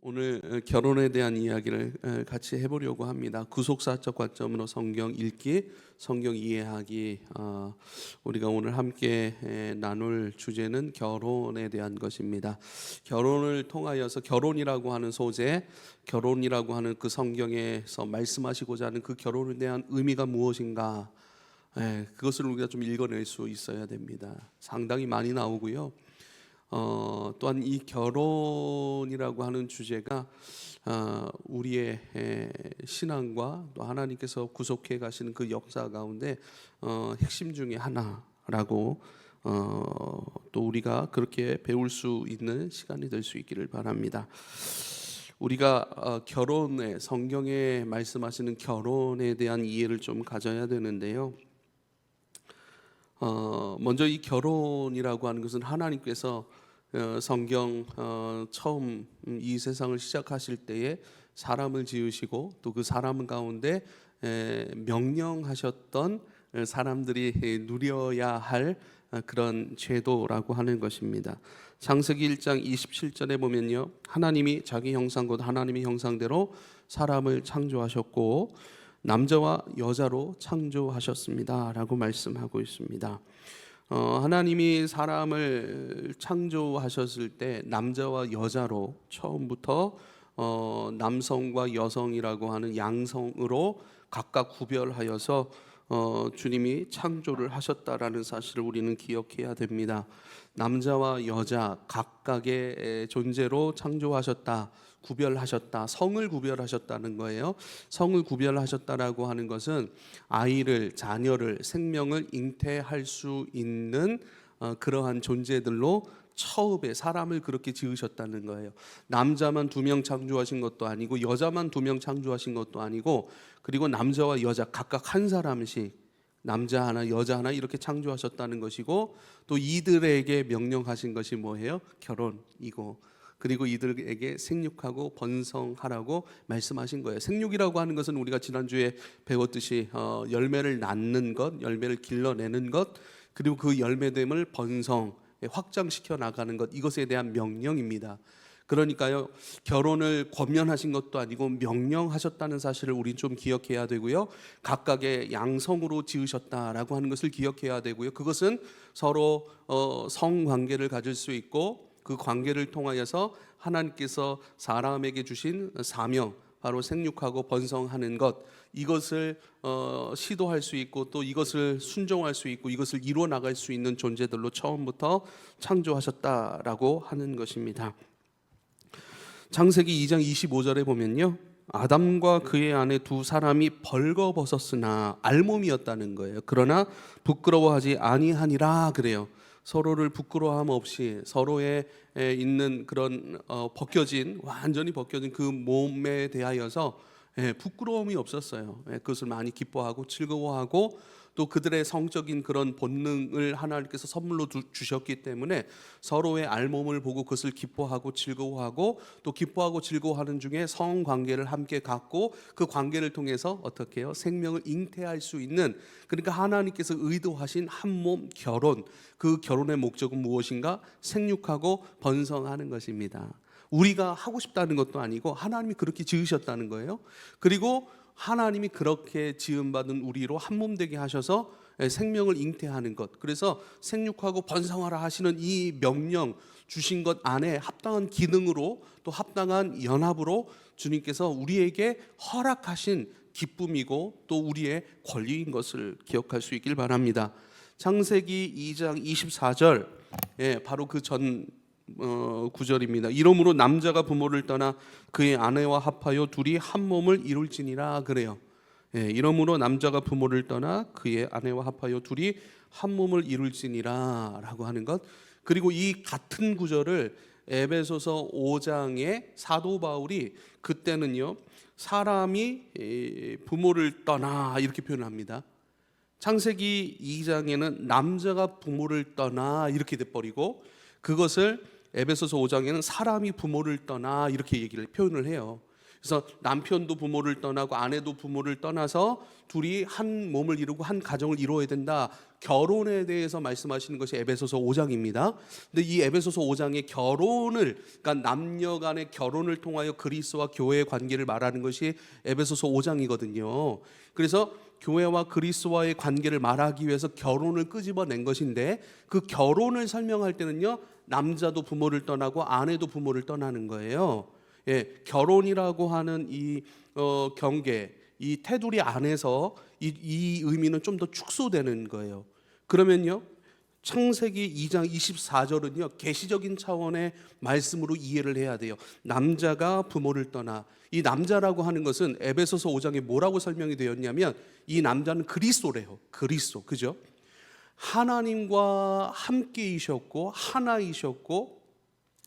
오늘 결혼에 대한 이야기를 같이 해보려고 합니다. 구속사적 관점으로 성경 읽기, 성경 이해하기. 우리가 오늘 함께 나눌 주제는 결혼에 대한 것입니다. 결혼을 통하여서 결혼이라고 하는 소재, 결혼이라고 하는 그 성경에서 말씀하시고자 하는 그 결혼에 대한 의미가 무엇인가, 그것을 우리가 좀 읽어낼 수 있어야 됩니다. 상당히 많이 나오고요. 또한 이 결혼이라고 하는 주제가 우리의 신앙과 또 하나님께서 구속해 가시는 그 역사 가운데 핵심 중에 하나라고 또 우리가 그렇게 배울 수 있는 시간이 될 수 있기를 바랍니다. 우리가 결혼에, 성경에 말씀하시는 결혼에 대한 이해를 좀 가져야 되는데요. 먼저 이 결혼이라고 하는 것은 하나님께서 성경 처음 이 세상을 시작하실 때에 사람을 지으시고 또 그 사람 가운데 명령하셨던 사람들이 누려야 할 그런 제도라고 하는 것입니다. 창세기 1장 27절에 보면요, 하나님이 자기 형상 곧 하나님의 형상대로 사람을 창조하셨고 남자와 여자로 창조하셨습니다 라고 말씀하고 있습니다. 하나님이 사람을 창조하셨을 때 남자와 여자로 처음부터 남성과 여성이라고 하는 양성으로 각각 구별하여서 주님이 창조를 하셨다라는 사실을 우리는 기억해야 됩니다. 남자와 여자 각각의 존재로 창조하셨다, 구별하셨다, 성을 구별하셨다는 거예요. 성을 구별하셨다라고 하는 것은 아이를, 자녀를, 생명을 잉태할 수 있는 그러한 존재들로 처음에 사람을 그렇게 지으셨다는 거예요. 남자만 2명 창조하신 것도 아니고 여자만 2명 창조하신 것도 아니고, 그리고 남자와 여자 각각 한 사람씩, 남자 하나 여자 하나 이렇게 창조하셨다는 것이고, 또 이들에게 명령하신 것이 뭐예요? 결혼이고, 그리고 이들에게 생육하고 번성하라고 말씀하신 거예요. 생육이라고 하는 것은 우리가 지난주에 배웠듯이 열매를 낳는 것, 열매를 길러내는 것, 그리고 그 열매됨을 번성, 확장시켜 나가는 것, 이것에 대한 명령입니다. 그러니까요, 결혼을 권면하신 것도 아니고 명령하셨다는 사실을 우린 좀 기억해야 되고요. 각각의 양성으로 지으셨다라고 하는 것을 기억해야 되고요. 그것은 서로 성관계를 가질 수 있고, 그 관계를 통하여서 하나님께서 사람에게 주신 사명, 바로 생육하고 번성하는 것, 이것을 시도할 수 있고 또 이것을 순종할 수 있고 이것을 이루어 나갈 수 있는 존재들로 처음부터 창조하셨다라고 하는 것입니다. 창세기 2장 25절에 보면요, 아담과 그의 아내 두 사람이 벌거벗었으나 알몸이었다는 거예요. 그러나 부끄러워하지 아니하니라 그래요. 서로를 부끄러워함 없이 서로의 있는 그런 완전히 벗겨진 그 몸에 대하여서 부끄러움이 없었어요. 그것을 많이 기뻐하고 즐거워하고, 또 그들의 성적인 그런 본능을 하나님께서 선물로 주셨기 때문에 서로의 알몸을 보고 그것을 기뻐하고 즐거워하고, 또 기뻐하고 즐거워하는 중에 성관계를 함께 갖고 그 관계를 통해서 어떻게 해요? 생명을 잉태할 수 있는, 그러니까 하나님께서 의도하신 한몸 결혼, 그 결혼의 목적은 무엇인가? 생육하고 번성하는 것입니다. 우리가 하고 싶다는 것도 아니고 하나님이 그렇게 지으셨다는 거예요. 그리고 하나님이 그렇게 지음받은 우리로 한몸 되게 하셔서 생명을 잉태하는 것, 그래서 생육하고 번성하라 하시는 이 명령 주신 것 안에 합당한 기능으로, 또 합당한 연합으로 주님께서 우리에게 허락하신 기쁨이고 또 우리의 권리인 것을 기억할 수 있길 바랍니다. 창세기 2장 24절, 바로 그 전 구절입니다. 이러므로 남자가 부모를 떠나 그의 아내와 합하여 둘이 한 몸을 이룰지니라 그래요. 이러므로 남자가 부모를 떠나 그의 아내와 합하여 둘이 한 몸을 이룰지니라 라고 하는 것. 그리고 이 같은 구절을 에베소서 5장에 사도 바울이 그때는요, 사람이 부모를 떠나 이렇게 표현합니다. 창세기 2장에는 남자가 부모를 떠나 이렇게 돼버리고, 그것을 에베소서 5장에는 사람이 부모를 떠나 이렇게 표현을 해요. 그래서 남편도 부모를 떠나고 아내도 부모를 떠나서 둘이 한 몸을 이루고 한 가정을 이루어야 된다. 결혼에 대해서 말씀하시는 것이 에베소서 5장입니다. 근데 이 에베소서 5장의 결혼을, 그러니까 남녀 간의 결혼을 통하여 그리스도와 교회의 관계를 말하는 것이 에베소서 5장이거든요. 그래서 교회와 그리스도와의 관계를 말하기 위해서 결혼을 끄집어낸 것인데, 그 결혼을 설명할 때는요, 남자도 부모를 떠나고 아내도 부모를 떠나는 거예요. 결혼이라고 하는 이 경계, 이 테두리 안에서 이 의미는 좀 더 축소되는 거예요. 그러면요, 창세기 2장 24절은요 계시적인 차원의 말씀으로 이해를 해야 돼요. 남자가 부모를 떠나, 이 남자라고 하는 것은 에베소서 5장에 뭐라고 설명이 되었냐면, 이 남자는 그리스도래요. 그리스도, 그죠? 하나님과 함께이셨고 하나이셨고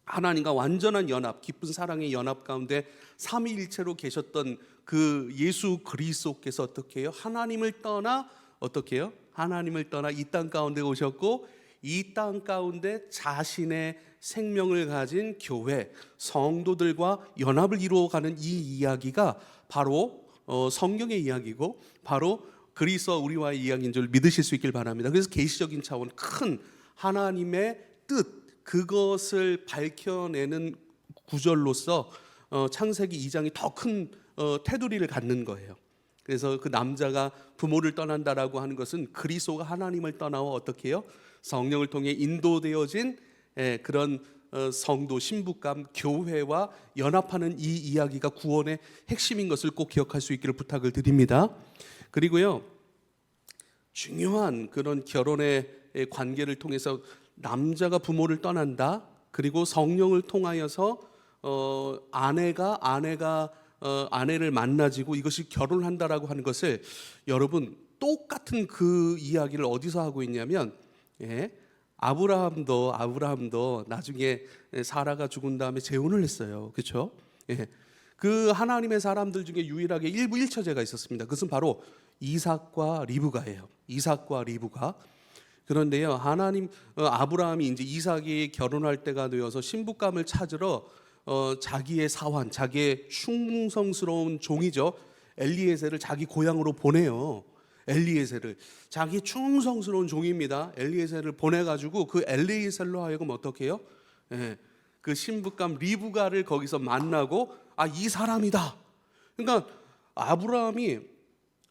하나님과 완전한 연합, 깊은 사랑의 연합 가운데 삼위일체로 계셨던 그 예수 그리스도께서 어떻게 해요? 하나님을 떠나 어떻게 해요? 하나님을 떠나 이 땅 가운데 오셨고, 이 땅 가운데 자신의 생명을 가진 교회, 성도들과 연합을 이루어가는 이 이야기가 바로 성경의 이야기고, 바로 그리스도와 우리와의 이야기인 줄 믿으실 수 있길 바랍니다. 그래서 계시적인 차원, 큰 하나님의 뜻, 그것을 밝혀내는 구절로서 창세기 2장이 더 큰 테두리를 갖는 거예요. 그래서 그 남자가 부모를 떠난다라고 하는 것은 그리스도가 하나님을 떠나와 어떻게 해요? 성령을 통해 인도되어진 그런 성도, 신부감, 교회와 연합하는 이 이야기가 구원의 핵심인 것을 꼭 기억할 수 있기를 부탁을 드립니다. 그리고요, 중요한 그런 결혼의 관계를 통해서 남자가 부모를 떠난다, 그리고 성령을 통하여서 아내를 만나지고 이것이 결혼한다라고 하는 것을, 여러분 똑같은 그 이야기를 어디서 하고 있냐면, 아브라함도 나중에 사라가 죽은 다음에 재혼을 했어요. 그렇죠? 그 하나님의 사람들 중에 유일하게 일부 일처제가 있었습니다. 그것은 바로 이삭과 리브가예요. 이삭과 리브가. 그런데요, 아브라함이 이제 이삭이 결혼할 때가 되어서 신부감을 찾으러 자기의 사환, 자기의 충성스러운 종이죠, 엘리에셀을 자기 고향으로 보내요. 엘리에셀을, 자기 충성스러운 종입니다. 엘리에셀을 보내가지고 그 엘리에셀로 하여금 어떻게 해요? 그 신부감 리브가를 거기서 만나고, 이 사람이다. 그러니까 아브라함이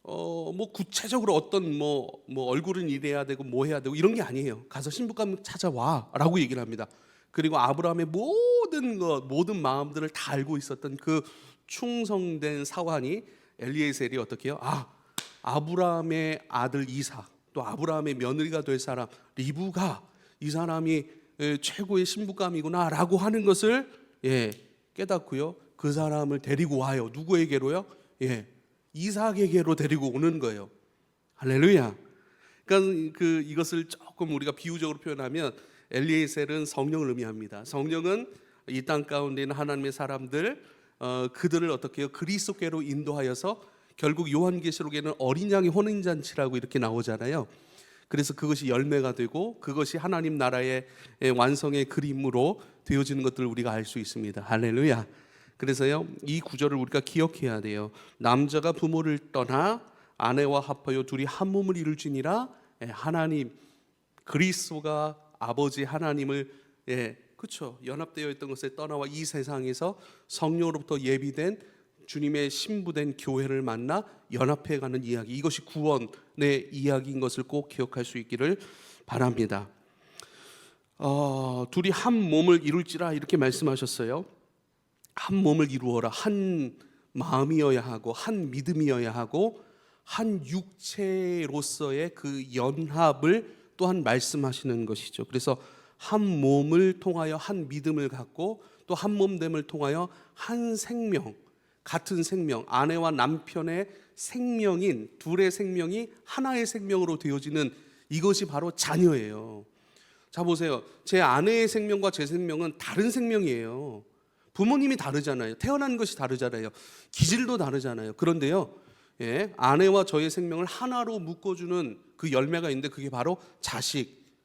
뭐 구체적으로 어떤 뭐 얼굴은 이래야 되고 뭐 해야 되고 이런 게 아니에요. 가서 신부감 찾아와라고 얘기를 합니다. 그리고 아브라함의 모든 마음들을 다 알고 있었던 그 충성된 사환이 엘리에셀이 어떻게 해요? 아브라함의 아들 이삭, 또 아브라함의 며느리가 될 사람 리브가, 이 사람이 최고의 신부감이구나라고 하는 것을 깨닫고요, 그 사람을 데리고 와요. 누구에게로요? 이삭에게로 데리고 오는 거예요. 할렐루야. 그러니까 이것을 조금 우리가 비유적으로 표현하면, 엘리에셀은 성령을 의미합니다. 성령은 이 땅 가운데 있는 하나님의 사람들, 그들을 어떻게 해요? 그리스도께로 인도하여서, 결국 요한계시록에는 어린 양의 혼인잔치라고 이렇게 나오잖아요. 그래서 그것이 열매가 되고 그것이 하나님 나라의 완성의 그림으로 되어지는 것들을 우리가 알 수 있습니다. 할렐루야. 그래서요, 이 구절을 우리가 기억해야 돼요. 남자가 부모를 떠나 아내와 합하여 둘이 한 몸을 이룰지니라. 하나님, 그리스도가 아버지 하나님을 그렇죠, 연합되어 있던 것에 떠나와 이 세상에서 성령으로부터 예비된 주님의 신부된 교회를 만나 연합해가는 이야기, 이것이 구원의 이야기인 것을 꼭 기억할 수 있기를 바랍니다. 둘이 한 몸을 이룰지라 이렇게 말씀하셨어요. 한 몸을 이루어라. 한 마음이어야 하고 한 믿음이어야 하고 한 육체로서의 그 연합을 또한 말씀하시는 것이죠. 그래서 한 몸을 통하여 한 믿음을 갖고, 또 한 몸됨을 통하여 한 생명, 같은 생명, 아내와 남편의 생명인 둘의 생명이 하나의 생명으로 되어지는, 이것이 바로 자녀예요. 자 보세요, 제 아내의 생명과 제 생명은 다른 생명이에요. 부모님이 다르잖아요. 태어난 것이 다르잖아요. 기질도 다르잖아요. 그런데요, 아내와 저의 생명을 하나로 묶어주는 그 열매가 있는데, 그게 바로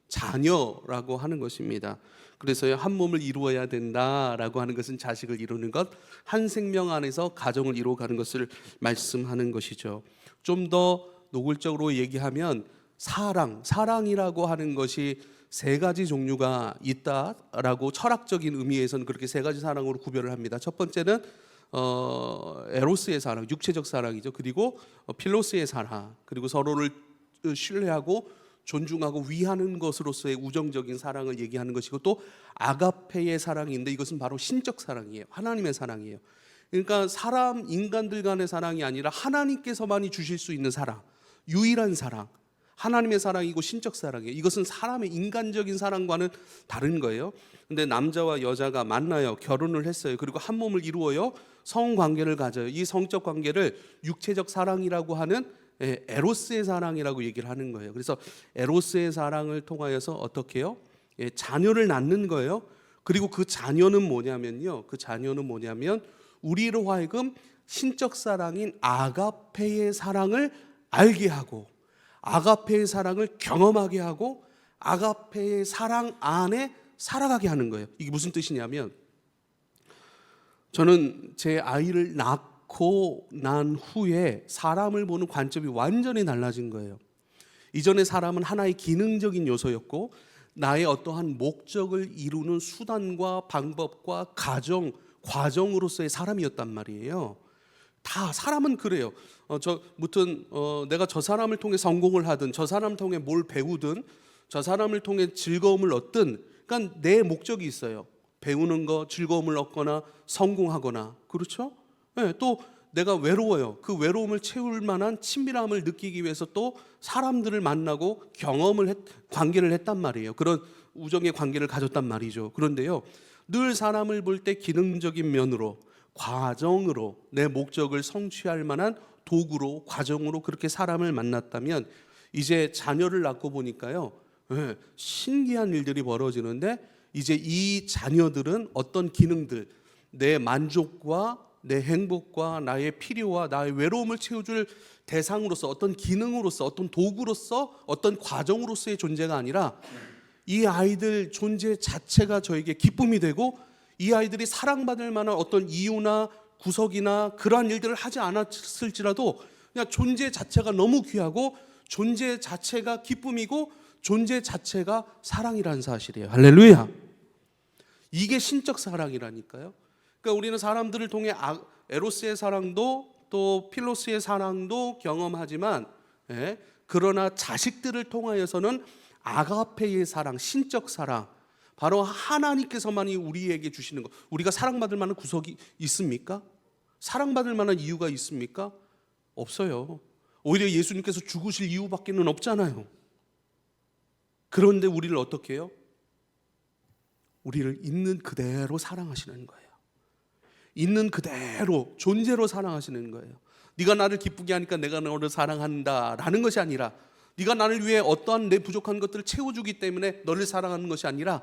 자녀라고 하는 것입니다. 그래서요, 한 몸을 이루어야 된다라고 하는 것은 자식을 이루는 것, 한 생명 안에서 가정을 이루어가는 것을 말씀하는 것이죠. 좀 더 노골적으로 얘기하면 사랑이라고 하는 것이 세 가지 종류가 있다라고 철학적인 의미에서는 그렇게 세 가지 사랑으로 구별을 합니다. 첫 번째는 에로스의 사랑, 육체적 사랑이죠. 그리고 필로스의 사랑, 그리고 서로를 신뢰하고 존중하고 위하는 것으로서의 우정적인 사랑을 얘기하는 것이고, 또 아가페의 사랑인데 이것은 바로 신적 사랑이에요. 하나님의 사랑이에요. 그러니까 인간들 간의 사랑이 아니라 하나님께서만이 주실 수 있는 사랑, 유일한 사랑, 하나님의 사랑이고 신적 사랑이에요. 이것은 사람의 인간적인 사랑과는 다른 거예요. 근데 남자와 여자가 만나요. 결혼을 했어요. 그리고 한 몸을 이루어요. 성관계를 가져요. 이 성적 관계를 육체적 사랑이라고 하는 에로스의 사랑이라고 얘기를 하는 거예요. 그래서 에로스의 사랑을 통하여서 어떻게 해요? 자녀를 낳는 거예요. 그리고 그 자녀는 뭐냐면 우리로 하여금 신적 사랑인 아가페의 사랑을 알게 하고, 아가페의 사랑을 경험하게 하고, 아가페의 사랑 안에 살아가게 하는 거예요. 이게 무슨 뜻이냐면, 저는 제 아이를 낳고 난 후에 사람을 보는 관점이 완전히 달라진 거예요. 이전에 사람은 하나의 기능적인 요소였고, 나의 어떠한 목적을 이루는 수단과 방법과 과정으로서의 사람이었단 말이에요. 다 사람은 그래요. 내가 저 사람을 통해 성공을 하든, 저 사람을 통해 뭘 배우든, 저 사람을 통해 즐거움을 얻든, 그러니까 내 목적이 있어요. 배우는 거, 즐거움을 얻거나 성공하거나, 그렇죠? 네, 또 내가 외로워요. 그 외로움을 채울 만한 친밀함을 느끼기 위해서 또 사람들을 만나고 관계를 했단 말이에요. 그런 우정의 관계를 가졌단 말이죠. 그런데요, 늘 사람을 볼 때 기능적인 면으로, 과정으로, 내 목적을 성취할 만한 도구로, 과정으로 그렇게 사람을 만났다면, 이제 자녀를 낳고 보니까요, 신기한 일들이 벌어지는데, 이제 이 자녀들은 어떤 기능들, 내 만족과 내 행복과 나의 필요와 나의 외로움을 채워줄 대상으로서, 어떤 기능으로서, 어떤 도구로서, 어떤 과정으로서의 존재가 아니라, 이 아이들 존재 자체가 저에게 기쁨이 되고, 이 아이들이 사랑받을 만한 어떤 이유나 구석이나 그러한 일들을 하지 않았을지라도 그냥 존재 자체가 너무 귀하고, 존재 자체가 기쁨이고, 존재 자체가 사랑이라는 사실이에요. 할렐루야. 이게 신적 사랑이라니까요. 그러니까 우리는 사람들을 통해 에로스의 사랑도 또 필로스의 사랑도 경험하지만, 그러나 자식들을 통하여서는 아가페의 사랑, 신적 사랑, 바로 하나님께서만이 우리에게 주시는 것. 우리가 사랑받을 만한 구석이 있습니까? 사랑받을 만한 이유가 있습니까? 없어요. 오히려 예수님께서 죽으실 이유밖에는 없잖아요. 그런데 우리를 어떻게 해요? 우리를 있는 그대로 사랑하시는 거예요. 있는 그대로 존재로 사랑하시는 거예요. 네가 나를 기쁘게 하니까 내가 너를 사랑한다라는 것이 아니라, 네가 나를 위해 어떠한 내 부족한 것들을 채워주기 때문에 너를 사랑하는 것이 아니라,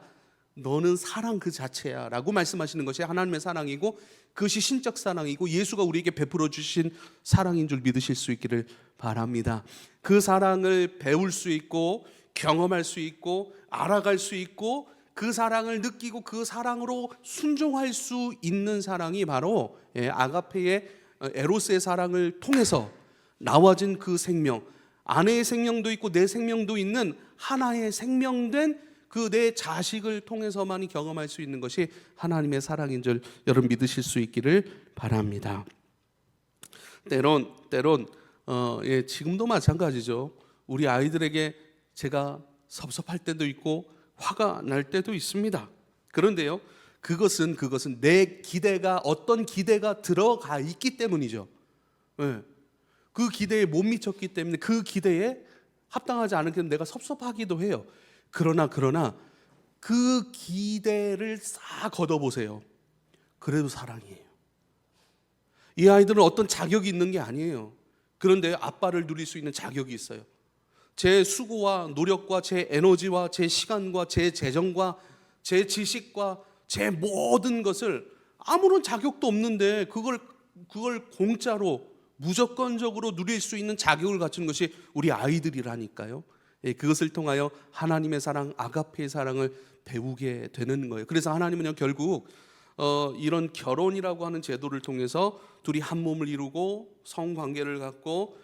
너는 사랑 그 자체야 라고 말씀하시는 것이 하나님의 사랑이고, 그것이 신적 사랑이고, 예수가 우리에게 베풀어 주신 사랑인 줄 믿으실 수 있기를 바랍니다. 그 사랑을 배울 수 있고, 경험할 수 있고, 알아갈 수 있고, 그 사랑을 느끼고 그 사랑으로 순종할 수 있는 사랑이 바로 아가페의 에로스의 사랑을 통해서 나와진 그 생명, 아내의 생명도 있고 내 생명도 있는 하나의 생명된 그 내 자식을 통해서만이 경험할 수 있는 것이 하나님의 사랑인 줄 여러분 믿으실 수 있기를 바랍니다. 때론 지금도 마찬가지죠. 우리 아이들에게 제가 섭섭할 때도 있고 화가 날 때도 있습니다. 그런데요, 그것은 내 기대가, 어떤 기대가 들어가 있기 때문이죠. 그 기대에 못 미쳤기 때문에, 그 기대에 합당하지 않은 게 내가 섭섭하기도 해요. 그러나 그 기대를 싹 걷어보세요. 그래도 사랑이에요. 이 아이들은 어떤 자격이 있는 게 아니에요. 그런데 아빠를 누릴 수 있는 자격이 있어요. 제 수고와 노력과 제 에너지와 제 시간과 제 재정과 제 지식과 제 모든 것을 아무런 자격도 없는데 그걸 공짜로 무조건적으로 누릴 수 있는 자격을 갖춘 것이 우리 아이들이라니까요. 그것을 통하여 하나님의 사랑, 아가페의 사랑을 배우게 되는 거예요. 그래서 하나님은요 결국 이런 결혼이라고 하는 제도를 통해서 둘이 한 몸을 이루고 성관계를 갖고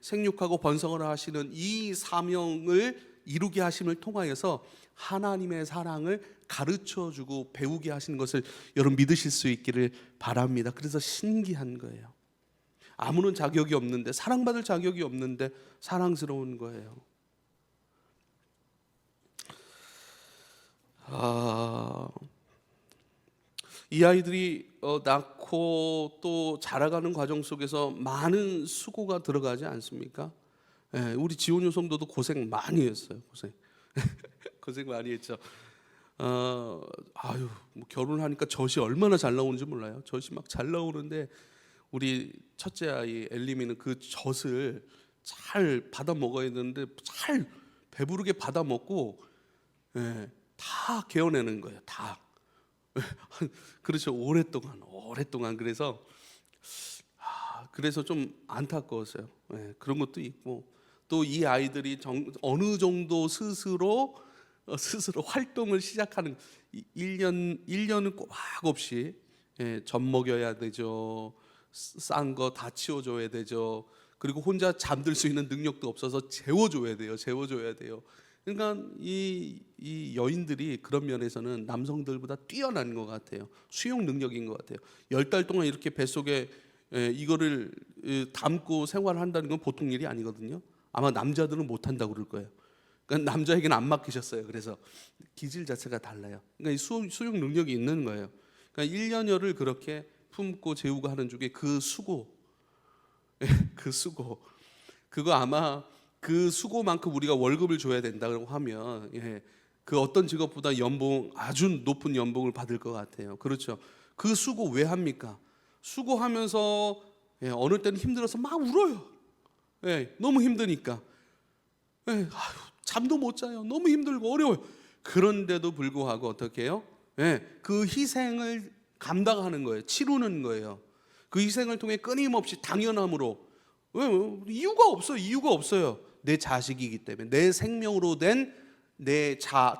생육하고 번성을 하시는 이 사명을 이루게 하심을 통하여서 하나님의 사랑을 가르쳐주고 배우게 하시는 것을 여러분 믿으실 수 있기를 바랍니다. 그래서 신기한 거예요. 아무런 자격이 없는데, 사랑받을 자격이 없는데 사랑스러운 거예요. 이 아이들이 낳고 또 자라가는 과정 속에서 많은 수고가 들어가지 않습니까? 우리 지온유 성도도 고생 많이 했어요. 고생 많이 했죠. 뭐 결혼하니까 젖이 얼마나 잘 나오는지 몰라요. 젖이 막 잘 나오는데 우리 첫째 아이 엘리미는 그 젖을 잘 받아 먹어야 되는데 잘 배부르게 받아 먹고 다 개어내는 거예요. 다. 그렇죠. 오랫동안 그래서 좀 안타까웠어요. 그런 것도 있고 또 이 아이들이 어느 정도 스스로 활동을 시작하는 1년은 꼬박 없이 젖 먹여야 되죠. 싼 거 다 치워줘야 되죠. 그리고 혼자 잠들 수 있는 능력도 없어서 재워줘야 돼요. 그러니까 이 여인들이 그런 면에서는 남성들보다 뛰어난 것 같아요. 수용 능력인 것 같아요. 10달 동안 이렇게 뱃속에 이거를 담고 생활한다는 건 보통 일이 아니거든요. 아마 남자들은 못한다고 그럴 거예요. 그러니까 남자에게는 안 맡기셨어요. 그래서 기질 자체가 달라요. 그러니까 수용 능력이 있는 거예요. 그러니까 1년여를 그렇게 품고 재우고 하는 중에 그 수고 그거 아마 그 수고만큼 우리가 월급을 줘야 된다고 하면 그 어떤 직업보다 아주 높은 연봉을 받을 것 같아요. 그렇죠. 그 수고 왜 합니까? 수고하면서 어느 때는 힘들어서 막 울어요. 너무 힘드니까 잠도 못 자요. 너무 힘들고 어려워요. 그런데도 불구하고 어떻게 해요? 그 희생을 감당하는 거예요. 치르는 거예요. 그 희생을 통해 끊임없이 당연함으로 이유가 없어요. 내 자식이기 때문에, 내 생명으로 된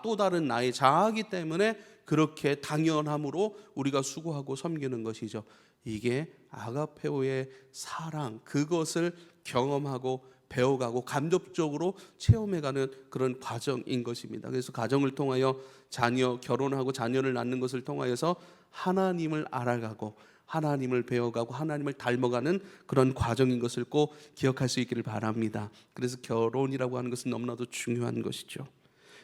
또 다른 나의 자아이기 때문에 그렇게 당연함으로 우리가 수고하고 섬기는 것이죠. 이게 아가페오의 사랑, 그것을 경험하고 배워가고 간접적으로 체험해가는 그런 과정인 것입니다. 그래서 가정을 통하여 결혼하고 자녀를 낳는 것을 통하여서 하나님을 알아가고 하나님을 배워가고 하나님을 닮아가는 그런 과정인 것을 꼭 기억할 수 있기를 바랍니다. 그래서 결혼이라고 하는 것은 너무나도 중요한 것이죠.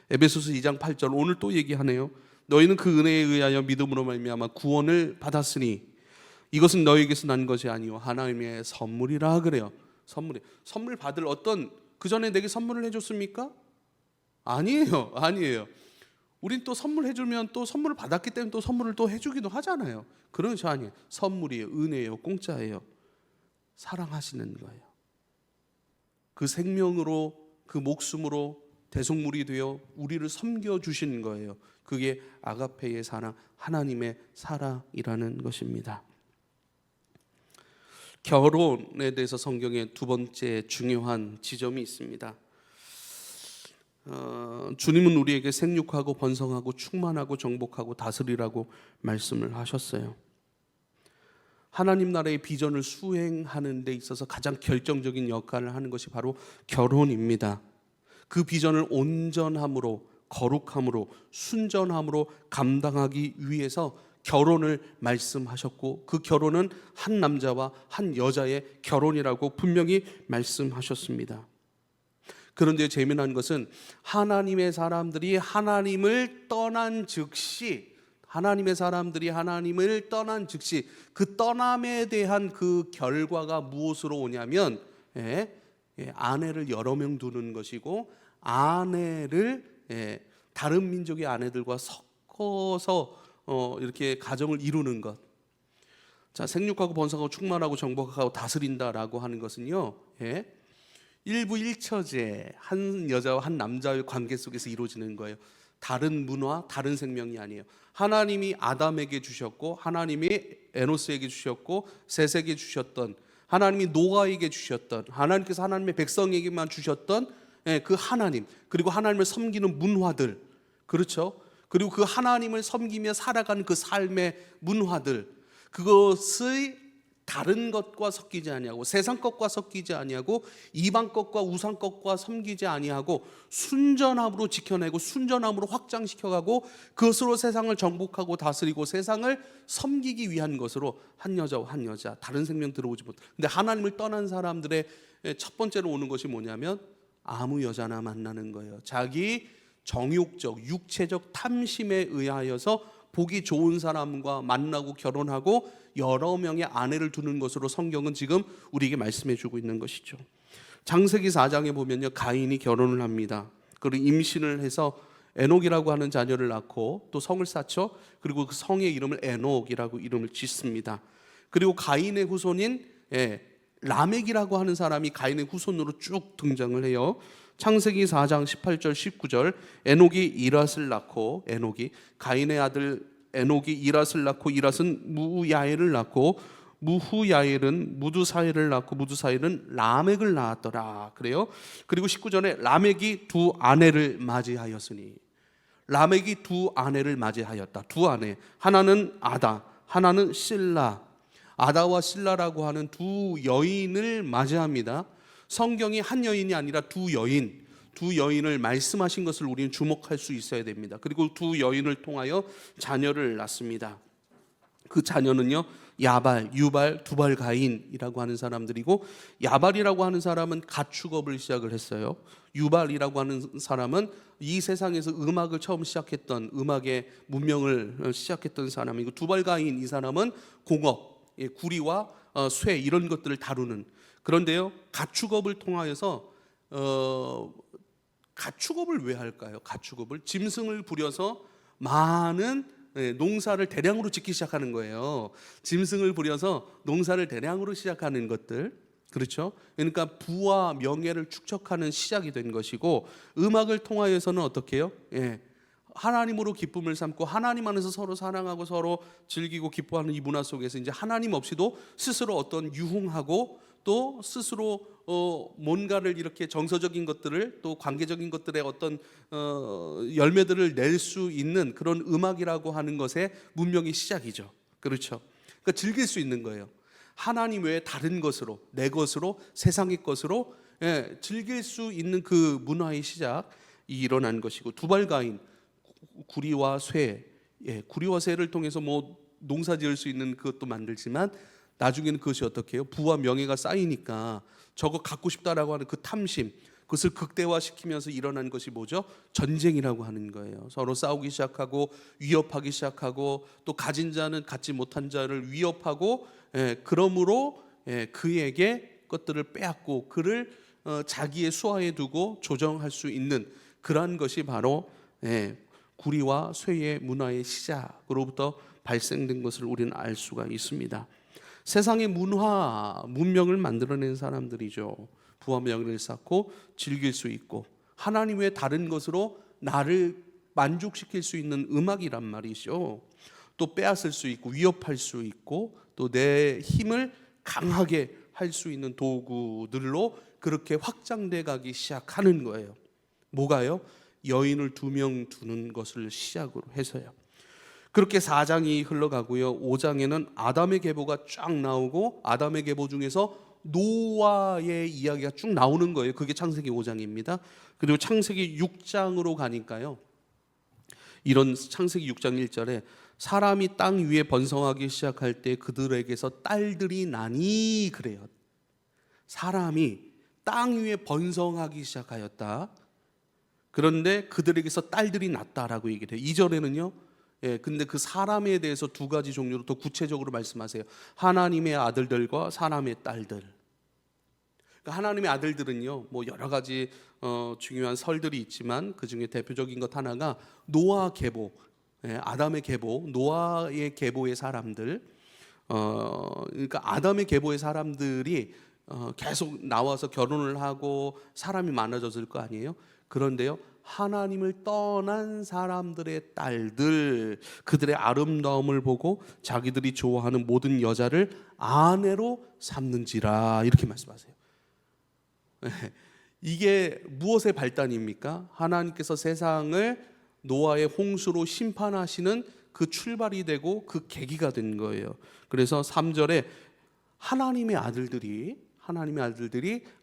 에베소서 2장 8절 오늘 또 얘기하네요. 너희는 그 은혜에 의하여 믿음으로 말미암아 구원을 받았으니 이것은 너희에게서 난 것이 아니요 하나님의 선물이라 그래요. 선물 받을 그 전에 내게 선물을 해줬습니까? 아니에요. 우린 또 선물해주면 또 선물을 받았기 때문에 또 선물을 또 해주기도 하잖아요. 그런 것이 아니에요. 선물이에요. 은혜예요. 공짜예요. 사랑하시는 거예요. 그 생명으로 그 목숨으로 대속물이 되어 우리를 섬겨주신 거예요. 그게 아가페의 사랑, 하나님의 사랑이라는 것입니다. 결혼에 대해서 성경에 두 번째 중요한 지점이 있습니다. 주님은 우리에게 생육하고 번성하고 충만하고 정복하고 다스리라고 말씀을 하셨어요. 하나님 나라의 비전을 수행하는 데 있어서 가장 결정적인 역할을 하는 것이 바로 결혼입니다. 그 비전을 온전함으로, 거룩함으로, 순전함으로 감당하기 위해서 결혼을 말씀하셨고 그 결혼은 한 남자와 한 여자의 결혼이라고 분명히 말씀하셨습니다. 그런데 재미난 것은 하나님의 사람들이 하나님을 떠난 즉시 그 떠남에 대한 그 결과가 무엇으로 오냐면 아내를 여러 명 두는 것이고 아내를 다른 민족의 아내들과 섞어서 이렇게 가정을 이루는 것. 자, 생육하고 번성하고 충만하고 정복하고 다스린다라고 하는 것은요. 일부 일처제 한 여자와 한 남자의 관계 속에서 이루어지는 거예요. 다른 문화, 다른 생명이 아니에요. 하나님이 아담에게 주셨고 하나님이 에노스에게 주셨고 셋에게 주셨던 하나님이 노아에게 주셨던 하나님께서 하나님의 백성에게만 주셨던 그 하나님, 그리고 하나님을 섬기는 문화들, 그렇죠? 그리고 그 하나님을 섬기며 살아가는 그 삶의 문화들, 그것의 다른 것과 섞이지 아니하고 세상 것과 섞이지 아니하고 이방 것과 우상 것과 섬기지 아니하고 순전함으로 지켜내고 순전함으로 확장시켜가고 그것으로 세상을 정복하고 다스리고 세상을 섬기기 위한 것으로 한 여자와 한 여자, 다른 생명 들어오지 못해. 근데 하나님을 떠난 사람들의 첫 번째로 오는 것이 뭐냐면 아무 여자나 만나는 거예요. 자기 정욕적 육체적 탐심에 의하여서 보기 좋은 사람과 만나고 결혼하고 여러 명의 아내를 두는 것으로 성경은 지금 우리에게 말씀해 주고 있는 것이죠. 창세기 4장에 보면요, 가인이 결혼을 합니다. 그리고 임신을 해서 에녹이라고 하는 자녀를 낳고 또 성을 쌓죠. 그리고 그 성의 이름을 에녹이라고 이름을 짓습니다. 그리고 가인의 후손인 라멕이라고 하는 사람이 가인의 후손으로 쭉 등장을 해요. 창세기 4장 18절 19절 에녹이 이랏을 낳고 가인의 아들 에녹이 이랏을 낳고 이랏은 무야엘을 낳고 무후야엘은 무두사엘을 낳고 무두사엘은 라멕을 낳았더라. 그래요. 그리고 19절에 라멕이 두 아내를 맞이하였으니, 라멕이 두 아내를 맞이하였다. 두 아내, 하나는 아다, 하나는 실라. 아다와 실라라고 하는 두 여인을 맞이합니다. 성경이 한 여인이 아니라 두 여인을 말씀하신 것을 우리는 주목할 수 있어야 됩니다. 그리고 두 여인을 통하여 자녀를 낳습니다. 그 자녀는요, 야발, 유발, 두발 가인이라고 하는 사람들이고, 야발이라고 하는 사람은 가축업을 시작을 했어요. 유발이라고 하는 사람은 이 세상에서 음악을 처음 시작했던, 음악의 문명을 시작했던 사람이고, 두발 가인 이 사람은 공업, 구리와 쇠 이런 것들을 다루는. 그런데요, 가축업을 통하여서 가축업을 왜 할까요? 가축업을 짐승을 부려서 많은 농사를 대량으로 짓기 시작하는 거예요. 짐승을 부려서 농사를 대량으로 시작하는 것들, 그렇죠? 그러니까 부와 명예를 축적하는 시작이 된 것이고, 음악을 통하여서는 어떻게 해요? 하나님으로 기쁨을 삼고 하나님 안에서 서로 사랑하고 서로 즐기고 기뻐하는 이 문화 속에서 이제 하나님 없이도 스스로 어떤 유흥하고 또 스스로 뭔가를 이렇게 정서적인 것들을 또 관계적인 것들의 어떤 열매들을 낼 수 있는 그런 음악이라고 하는 것의 문명의 시작이죠. 그렇죠? 그러니까 즐길 수 있는 거예요. 하나님 외에 다른 것으로, 내 것으로, 세상의 것으로 즐길 수 있는 그 문화의 시작이 일어난 것이고, 두발가인, 구리와 쇠, 구리와 쇠를 통해서 뭐 농사 지을 수 있는 그것도 만들지만 나중에는 그것이 어떻게 해요? 부와 명예가 쌓이니까 저거 갖고 싶다라고 하는 그 탐심, 그것을 극대화시키면서 일어난 것이 뭐죠? 전쟁이라고 하는 거예요. 서로 싸우기 시작하고 위협하기 시작하고 또 가진 자는 갖지 못한 자를 위협하고, 그러므로 그에게 것들을 빼앗고 그를 자기의 수하에 두고 조정할 수 있는 그러한 것이 바로 구리와 쇠의 문화의 시작으로부터 발생된 것을 우리는 알 수가 있습니다. 세상의 문화, 문명을 만들어낸 사람들이죠. 부와 명예를 쌓고 즐길 수 있고 하나님 외에 다른 것으로 나를 만족시킬 수 있는 음악이란 말이죠. 또 빼앗을 수 있고 위협할 수 있고 또 내 힘을 강하게 할 수 있는 도구들로 그렇게 확장돼 가기 시작하는 거예요. 뭐가요? 여인을 2명 두는 것을 시작으로 해서요. 그렇게 4장이 흘러가고요. 5장에는 아담의 계보가 쫙 나오고 아담의 계보 중에서 노아의 이야기가 쭉 나오는 거예요. 그게 창세기 5장입니다. 그리고 창세기 6장으로 가니까요, 이런 창세기 6장 1절에 사람이 땅 위에 번성하기 시작할 때 그들에게서 딸들이 나니, 그래요. 사람이 땅 위에 번성하기 시작하였다. 그런데 그들에게서 딸들이 났다라고 얘기를 해요. 2절에는요, 근데 그 사람에 대해서 2가지 종류로 더 구체적으로 말씀하세요. 하나님의 아들들과 사람의 딸들. 그러니까 하나님의 아들들은요, 뭐 여러 가지 중요한 설들이 있지만 그 중에 대표적인 것 하나가 노아 계보, 아담의 계보, 노아의 계보의 사람들. 그러니까 아담의 계보의 사람들이 계속 나와서 결혼을 하고 사람이 많아졌을 거 아니에요. 그런데요, 하나님을 떠난 사람들의 딸들, 그들의 아름다움을 보고 자기들이 좋아하는 모든 여자를 아내로 삼는지라, 이렇게 말씀하세요. 이게 무엇의 발단입니까? 하나님께서 세상을 노아의 홍수로 심판하시는 그 출발이 되고 그 계기가 된 거예요. 그래서 3절에 하나님의 아들들이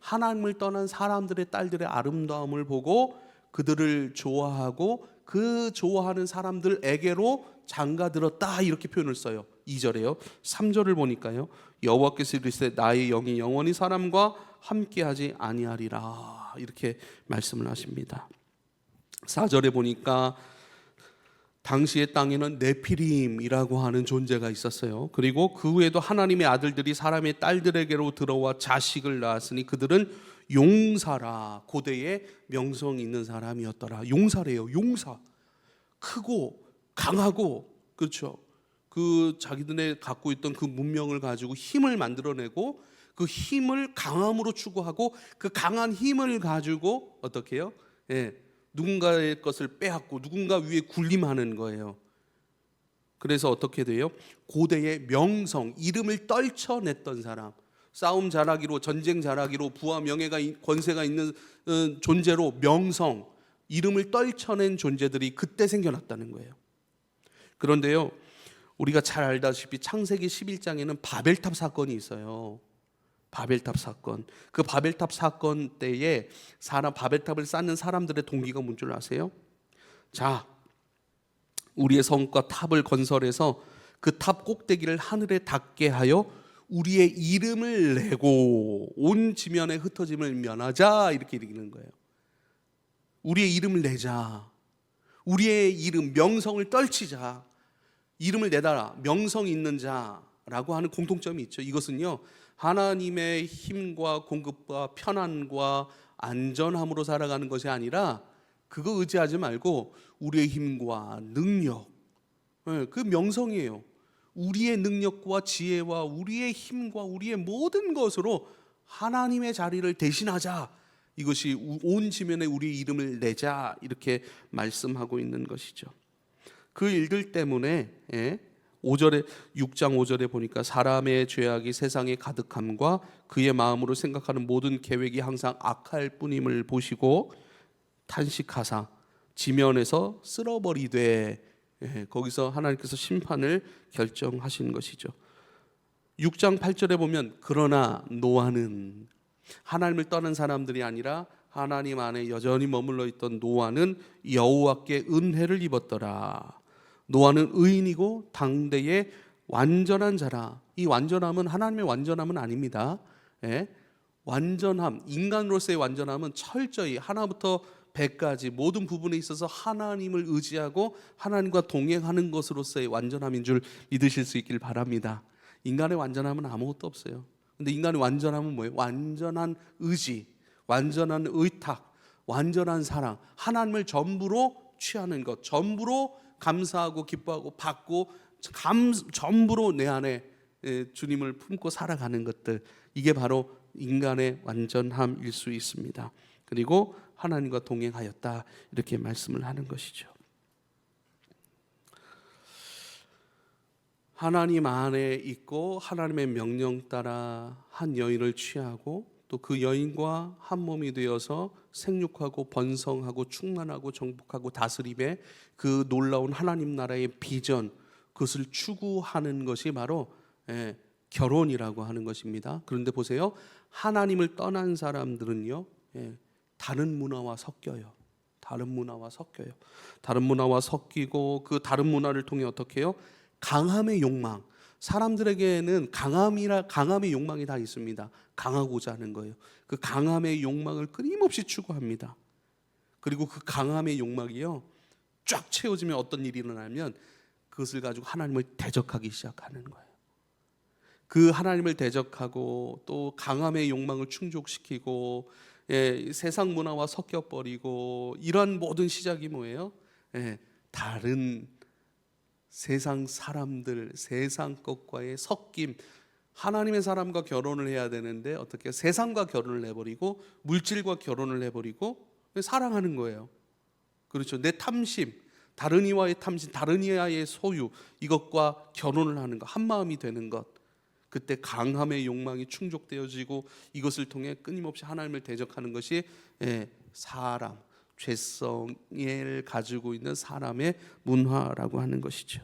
하나님을 떠난 사람들의 딸들의 아름다움을 보고 그들을 좋아하고 그 좋아하는 사람들에게로 장가들었다, 이렇게 표현을 써요. 2절에요. 3절을 보니까요, 여호와께서 이르시되 나의 영이 영원히 사람과 함께하지 아니하리라, 이렇게 말씀을 하십니다. 4절에 보니까 당시의 땅에는 네피림이라고 하는 존재가 있었어요. 그리고 그 후에도 하나님의 아들들이 사람의 딸들에게로 들어와 자식을 낳았으니 그들은 용사라, 고대에 명성 있는 사람이었더라. 용사래요. 용사. 크고 강하고, 그렇죠. 그 자기들의 갖고 있던 그 문명을 가지고 힘을 만들어내고 그 힘을 강함으로 추구하고 그 강한 힘을 가지고 어떻게 해요? 누군가의 것을 빼앗고 누군가 위에 군림하는 거예요. 그래서 어떻게 돼요? 고대의 명성, 이름을 떨쳐냈던 사람, 싸움 잘하기로, 전쟁 잘하기로, 부와 명예가, 권세가 있는 존재로 명성, 이름을 떨쳐낸 존재들이 그때 생겨났다는 거예요. 그런데요, 우리가 잘 알다시피 창세기 11장에는 바벨탑 사건이 있어요. 바벨탑 사건. 그 바벨탑 사건 때에 바벨탑을 쌓는 사람들의 동기가 뭔 줄 아세요? 자, 우리의 성과 탑을 건설해서 그 탑 꼭대기를 하늘에 닿게 하여 우리의 이름을 내고 온 지면의 흩어짐을 면하자, 이렇게 얘기하는 거예요. 우리의 이름을 내자. 우리의 이름, 명성을 떨치자. 이름을 내다라, 명성 있는 자라고 하는 공통점이 있죠. 이것은요, 하나님의 힘과 공급과 편안과 안전함으로 살아가는 것이 아니라 그거 의지하지 말고 우리의 힘과 능력, 그 명성이에요. 우리의 능력과 지혜와 우리의 힘과 우리의 모든 것으로 하나님의 자리를 대신하자. 이것이 온 지면에 우리의 이름을 내자, 이렇게 말씀하고 있는 것이죠. 그 일들 때문에 6장 5절에 보니까 사람의 죄악이 세상에 가득함과 그의 마음으로 생각하는 모든 계획이 항상 악할 뿐임을 보시고 탄식하사 지면에서 쓸어버리되, 거기서 하나님께서 심판을 결정하신 것이죠. 6장 8절에 보면 그러나 노아는, 하나님을 떠난 사람들이 아니라 하나님 안에 여전히 머물러 있던 노아는 여호와께 은혜를 입었더라. 노아는 의인이고 당대의 완전한 자라. 이 완전함은 하나님의 완전함은 아닙니다. 완전함, 인간으로서의 완전함은 철저히 하나부터 100까지 모든 부분에 있어서 하나님을 의지하고 하나님과 동행하는 것으로서의 완전함인 줄 믿으실 수 있길 바랍니다. 인간의 완전함은 아무것도 없어요. 근데 인간의 완전함은 뭐예요? 완전한 의지, 완전한 의탁, 완전한 사랑, 하나님을 전부로 취하는 것, 전부로 감사하고 기뻐하고 받고 전부로 내 안에 주님을 품고 살아가는 것들, 이게 바로 인간의 완전함일 수 있습니다. 그리고 하나님과 동행하였다, 이렇게 말씀을 하는 것이죠. 하나님 안에 있고 하나님의 명령 따라 한 여인을 취하고 또 그 여인과 한 몸이 되어서 생육하고 번성하고 충만하고 정복하고 다스림의 그 놀라운 하나님 나라의 비전, 그것을 추구하는 것이 바로 결혼이라고 하는 것입니다. 그런데 보세요, 하나님을 떠난 사람들은요, 다른 문화와 섞여요. 다른 문화와 섞이고 그 다른 문화를 통해 어떻게 해요? 강함의 욕망. 사람들에게는 강함의 욕망이 다 있습니다. 강하고자 하는 거예요. 그 강함의 욕망을 끊임없이 추구합니다. 그리고 그 강함의 욕망이요, 쫙 채워지면 어떤 일이 일어나면 그것을 가지고 하나님을 대적하기 시작하는 거예요. 그 하나님을 대적하고 또 강함의 욕망을 충족시키고 세상 문화와 섞여버리고, 이런 모든 시작이 뭐예요? 다른 세상 사람들, 세상 것과의 섞임. 하나님의 사람과 결혼을 해야 되는데 어떻게 세상과 결혼을 해버리고 물질과 결혼을 해버리고 사랑하는 거예요. 그렇죠. 내 탐심, 다른 이와의 탐심, 다른 이와의 소유, 이것과 결혼을 하는 것, 한 마음이 되는 것. 그때 강함의 욕망이 충족되어지고 이것을 통해 끊임없이 하나님을 대적하는 것이 사람, 죄성을 가지고 있는 사람의 문화라고 하는 것이죠.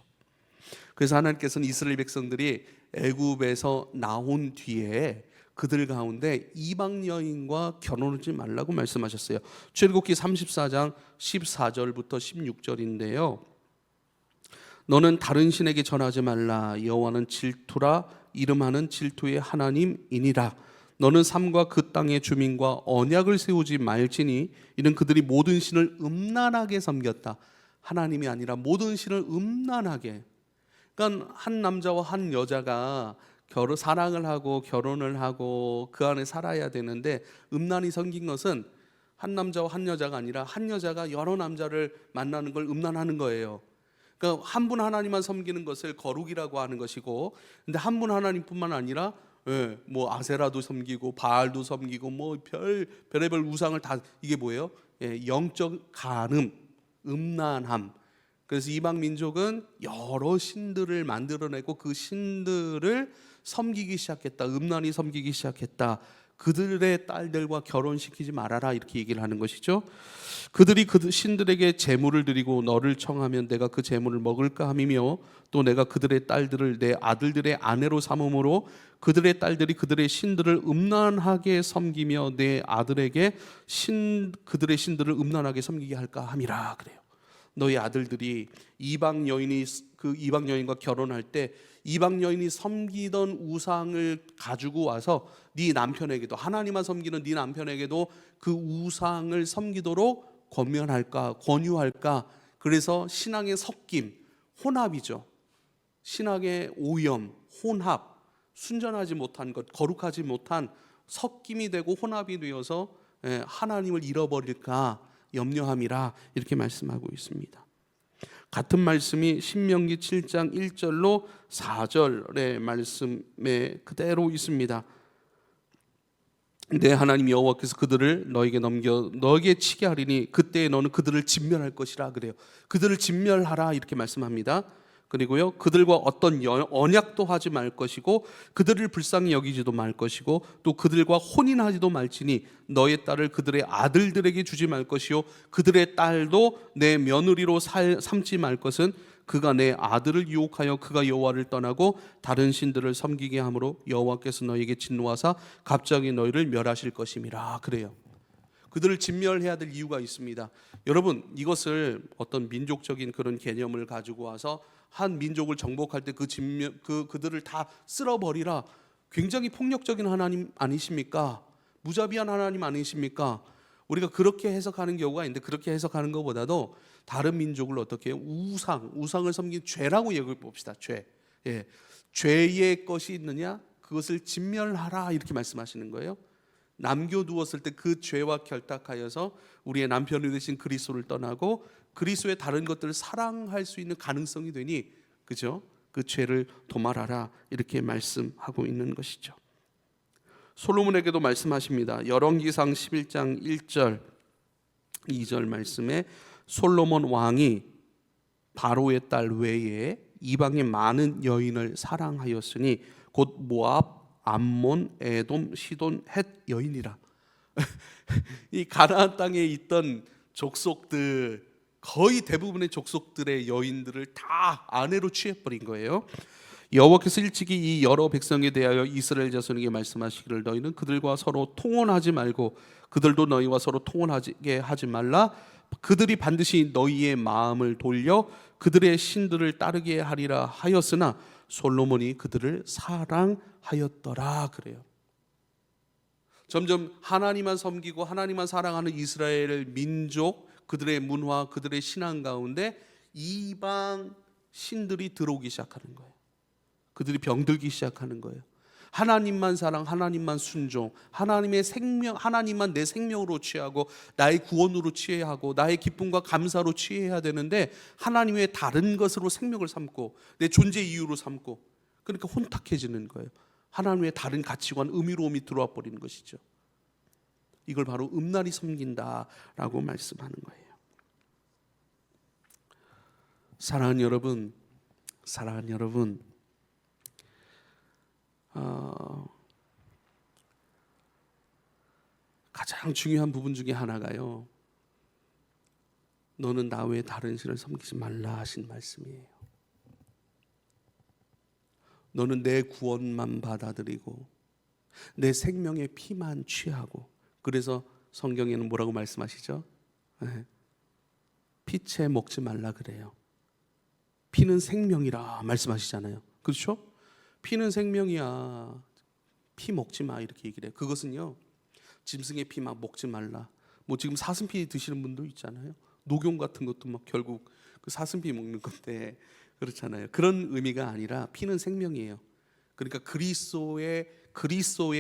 그래서 하나님께서는 이스라엘 백성들이 애굽에서 나온 뒤에 그들 가운데 이방 여인과 결혼하지 말라고 말씀하셨어요. 출애굽기 34장 14절부터 16절인데요. 너는 다른 신에게 전하지 말라. 여호와는 질투라. 이름하는 질투의 하나님이니라. 너는 삶과 그 땅의 주민과 언약을 세우지 말지니 이는 그들이 모든 신을 음란하게 섬겼다. 하나님이 아니라 모든 신을 음란하게. 그러니까 한 남자와 한 여자가 사랑을 하고 결혼을 하고 그 안에 살아야 되는데 음란히 섬긴 것은 한 남자와 한 여자가 아니라 한 여자가 여러 남자를 만나는 걸 음란하는 거예요. 그러니까 한 분 하나님만 섬기는 것을 거룩이라고 하는 것이고, 근데 한 분 하나님뿐만 아니라 뭐 아세라도 섬기고 바알도 섬기고 뭐 별의별 우상을 다, 이게 뭐예요? 영적 간음, 음란함. 그래서 이방 민족은 여러 신들을 만들어내고 그 신들을 섬기기 시작했다. 음란히 섬기기 시작했다. 그들의 딸들과 결혼시키지 말아라, 이렇게 얘기를 하는 것이죠. 그들이 그 신들에게 제물을 드리고 너를 청하면 내가 그 제물을 먹을까 함이며, 또 내가 그들의 딸들을 내 아들들의 아내로 삼음으로 그들의 딸들이 그들의 신들을 음란하게 섬기며 내 아들에게 그들의 신들을 음란하게 섬기게 할까 함이라. 그래요. 너희 아들들이 이방 여인과 결혼할 때 이방 여인이 섬기던 우상을 가지고 와서 네 남편에게도, 하나님만 섬기는 네 남편에게도 그 우상을 섬기도록 권유할까? 그래서 신앙의 섞임, 혼합이죠. 신앙의 오염, 혼합, 순전하지 못한 것, 거룩하지 못한 섞임이 되고 혼합이 되어서 하나님을 잃어버릴까 염려함이라, 이렇게 말씀하고 있습니다. 같은 말씀이 신명기 7장 1절로 4절의 말씀에 그대로 있습니다. 내 하나님 여호와께서 그들을 너에게 넘겨 너에게 치게 하리니 그때에 너는 그들을 진멸할 것이라. 그래요. 그들을 진멸하라, 이렇게 말씀합니다. 그리고요, 그들과 어떤 언약도 하지 말 것이고 그들을 불쌍히 여기지도 말 것이고 또 그들과 혼인하지도 말지니 너의 딸을 그들의 아들들에게 주지 말 것이요 그들의 딸도 내 며느리로 삼지 말 것은 그가 내 아들을 유혹하여 그가 여호와를 떠나고 다른 신들을 섬기게 함으로 여호와께서 너에게 진노하사 갑자기 너희를 멸하실 것임이라. 그래요. 그들을 진멸해야 될 이유가 있습니다. 여러분, 이것을 어떤 민족적인 그런 개념을 가지고 와서 한 민족을 정복할 때 그들을 다 쓸어버리라, 굉장히 폭력적인 하나님 아니십니까? 무자비한 하나님 아니십니까? 우리가 그렇게 해석하는 경우가 있는데, 그렇게 해석하는 것보다도 다른 민족을 어떻게 우상을 섬긴 죄라고 여겨 봅시다. 죄의 것이 있느냐? 그것을 진멸하라, 이렇게 말씀하시는 거예요. 남겨두었을 때 그 죄와 결탁하여서 우리의 남편이 되신 그리스도를 떠나고 그리스도의 다른 것들을 사랑할 수 있는 가능성이 되니, 그죠? 그 죄를 도말하라, 이렇게 말씀하고 있는 것이죠. 솔로몬에게도 말씀하십니다. 열왕기상 11장 1절 2절 말씀에 솔로몬 왕이 바로의 딸 외에 이방의 많은 여인을 사랑하였으니 곧 모압, 암몬, 에돔, 시돈, 헷 여인이라. 이 가나안 땅에 있던 족속들, 거의 대부분의 족속들의 여인들을 다 아내로 취해버린 거예요. 여호와께서 일찍이 이 여러 백성에 대하여 이스라엘 자손에게 말씀하시기를 너희는 그들과 서로 통혼하지 말고 그들도 너희와 서로 통혼하게 하지 말라. 그들이 반드시 너희의 마음을 돌려 그들의 신들을 따르게 하리라 하였으나 솔로몬이 그들을 사랑하였더라. 그래요. 점점 하나님만 섬기고 하나님만 사랑하는 이스라엘 민족, 그들의 문화, 그들의 신앙 가운데 이방 신들이 들어오기 시작하는 거예요. 그들이 병들기 시작하는 거예요. 하나님만 사랑, 하나님만 순종, 하나님의 생명, 하나님만 내 생명으로 취하고 나의 구원으로 취해야 하고 나의 기쁨과 감사로 취해야 되는데 하나님 외에 다른 것으로 생명을 삼고 내 존재 이유로 삼고, 그러니까 혼탁해지는 거예요. 하나님 외에 다른 가치관, 의미로움이 들어와 버리는 것이죠. 이걸 바로 음란히 섬긴다라고 말씀하는 거예요. 사랑하는 여러분, 가장 중요한 부분 중에 하나가요, 너는 나 외에 다른 신을 섬기지 말라 하신 말씀이에요. 너는 내 구원만 받아들이고 내 생명의 피만 취하고, 그래서 성경에는 뭐라고 말씀하시죠? 피채 먹지 말라 그래요. 피는 생명이라 말씀하시잖아요. 그렇죠? 피는 생명이야, 피 먹지 마 이렇게 얘기를 해요. 그것은요, 짐승의 피 막 먹지 말라. 뭐 지금 사슴피 드시는 분도 있잖아요. 녹용 같은 것도 막 결국 그 사슴피 먹는 건데, 그렇잖아요. 그런 의미가 아니라 피는 생명이에요. 그러니까 그리스도의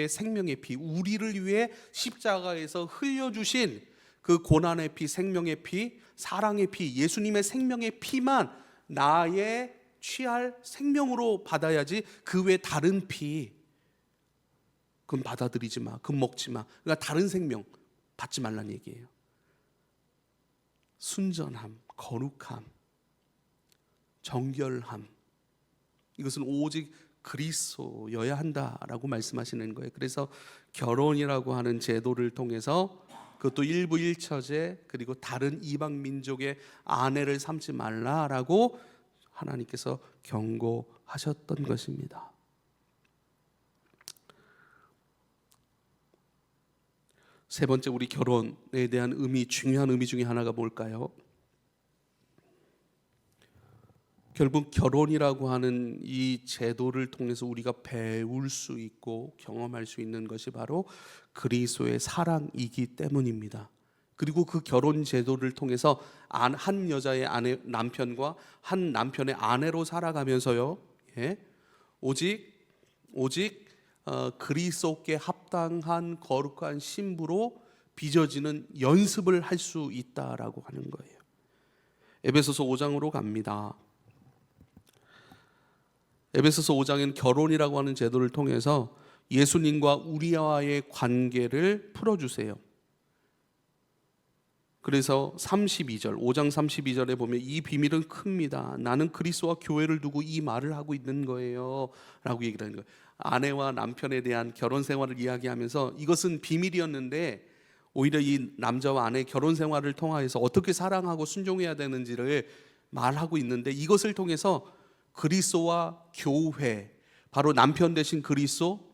생명의 피, 우리를 위해 십자가에서 흘려주신 그 고난의 피, 생명의 피, 사랑의 피, 예수님의 생명의 피만 나의 취할 생명으로 받아야지, 그 외 다른 피 그건 받아들이지 마, 그건 먹지 마. 그러니까 다른 생명 받지 말라는 얘기예요. 순전함, 거룩함, 정결함, 이것은 오직 그리스도여야 한다라고 말씀하시는 거예요. 그래서 결혼이라고 하는 제도를 통해서, 그것도 일부 일처제 그리고 다른 이방 민족의 아내를 삼지 말라라고 하나님께서 경고하셨던 것입니다. 세 번째, 우리 결혼에 대한 의미, 중요한 의미 중에 하나가 뭘까요? 결국 결혼이라고 하는 이 제도를 통해서 우리가 배울 수 있고 경험할 수 있는 것이 바로 그리스도의 사랑이기 때문입니다. 그리고 그 결혼 제도를 통해서 한 여자의 남편과 한 남편의 아내로 살아가면서요, 오직 그리스도께 합당한 거룩한 신부로 빚어지는 연습을 할 수 있다라고 하는 거예요. 에베소서 5장으로 갑니다. 에베소서 5장에는 결혼이라고 하는 제도를 통해서 예수님과 우리와의 관계를 풀어주세요. 그래서 32절, 5장 32절에 보면 이 비밀은 큽니다. 나는 그리스도와 교회를 두고 이 말을 하고 있는 거예요 라고 얘기를 하는 거예요. 아내와 남편에 대한 결혼 생활을 이야기하면서 이것은 비밀이었는데, 오히려 이 남자와 아내의 결혼 생활을 통해서 어떻게 사랑하고 순종해야 되는지를 말하고 있는데, 이것을 통해서 그리스도와 교회, 바로 남편 되신 그리스도,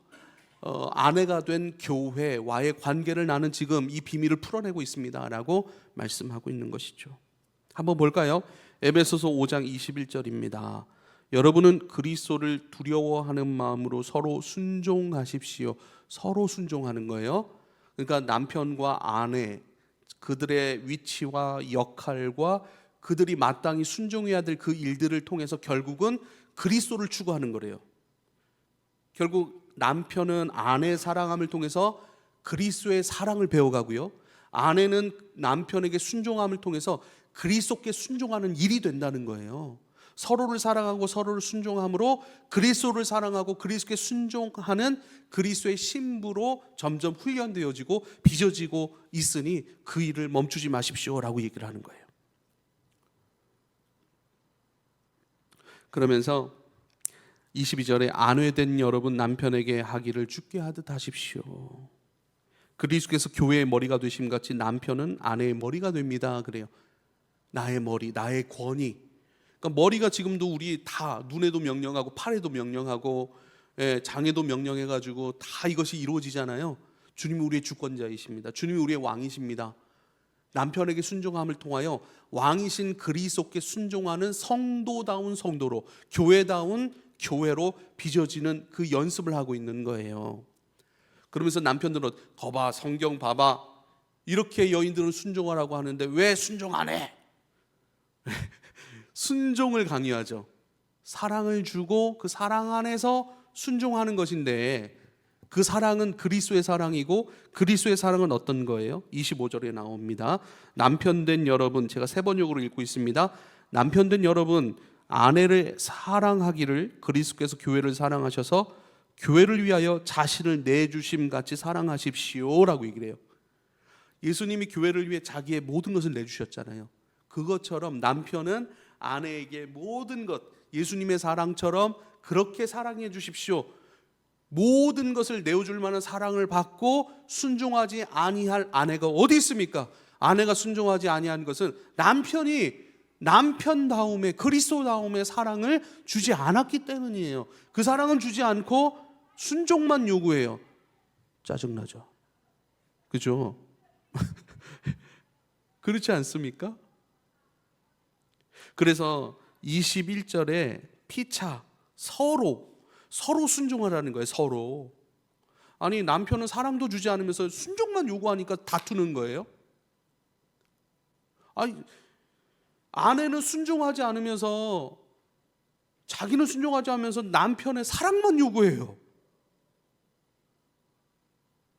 아내가 된 교회와의 관계를 나는 지금 이 비밀을 풀어내고 있습니다 라고 말씀하고 있는 것이죠. 한번 볼까요? 에베소서 5장 21절입니다. 여러분은 그리스도를 두려워하는 마음으로 서로 순종하십시오. 서로 순종하는 거예요. 그러니까 남편과 아내, 그들의 위치와 역할과 그들이 마땅히 순종해야 될 그 일들을 통해서 결국은 그리스도를 추구하는 거래요. 결국 남편은 아내의 사랑함을 통해서 그리스도의 사랑을 배워가고요, 아내는 남편에게 순종함을 통해서 그리스도께 순종하는 일이 된다는 거예요. 서로를 사랑하고 서로를 순종함으로 그리스도를 사랑하고 그리스도께 순종하는 그리스도의 신부로 점점 훈련되어지고 빚어지고 있으니 그 일을 멈추지 마십시오라고 얘기를 하는 거예요. 그러면서 22절에 아내된 여러분 남편에게 하기를 주께 하듯 하십시오. 그리스도께서 교회의 머리가 되심 같이 남편은 아내의 머리가 됩니다. 그래요. 나의 머리, 나의 권위. 그러니까 머리가 지금도 우리 다 눈에도 명령하고 팔에도 명령하고 장에도 명령해가지고 다 이것이 이루어지잖아요. 주님이 우리의 주권자이십니다. 주님이 우리의 왕이십니다. 남편에게 순종함을 통하여 왕이신 그리스도께 순종하는 성도다운 성도로, 교회다운 교회로 빚어지는 그 연습을 하고 있는 거예요. 그러면서 남편들은 거봐, 성경 봐봐, 이렇게 여인들은 순종하라고 하는데 왜 순종 안 해? 순종을 강요하죠. 사랑을 주고 그 사랑 안에서 순종하는 것인데, 그 사랑은 그리스도의 사랑이고 그리스도의 사랑은 어떤 거예요? 25절에 나옵니다. 남편된 여러분, 제가 세 번역으로 읽고 있습니다. 남편된 여러분 아내를 사랑하기를 그리스도께서 교회를 사랑하셔서 교회를 위하여 자신을 내주심 같이 사랑하십시오라고 얘기를 해요. 예수님이 교회를 위해 자기의 모든 것을 내주셨잖아요. 그것처럼 남편은 아내에게 모든 것, 예수님의 사랑처럼 그렇게 사랑해 주십시오. 모든 것을 내어줄 만한 사랑을 받고 순종하지 아니할 아내가 어디 있습니까? 아내가 순종하지 아니한 것은 남편다움의 그리스도다움의 사랑을 주지 않았기 때문이에요. 그 사랑은 주지 않고 순종만 요구해요. 짜증나죠? 그죠? 그렇지 않습니까? 그래서 21절에 피차 서로 순종하라는 거예요. 서로. 아니, 남편은 사랑도 주지 않으면서 순종만 요구하니까 다투는 거예요. 아니, 아내는 순종하지 않으면서, 자기는 순종하지 않으면서 남편의 사랑만 요구해요.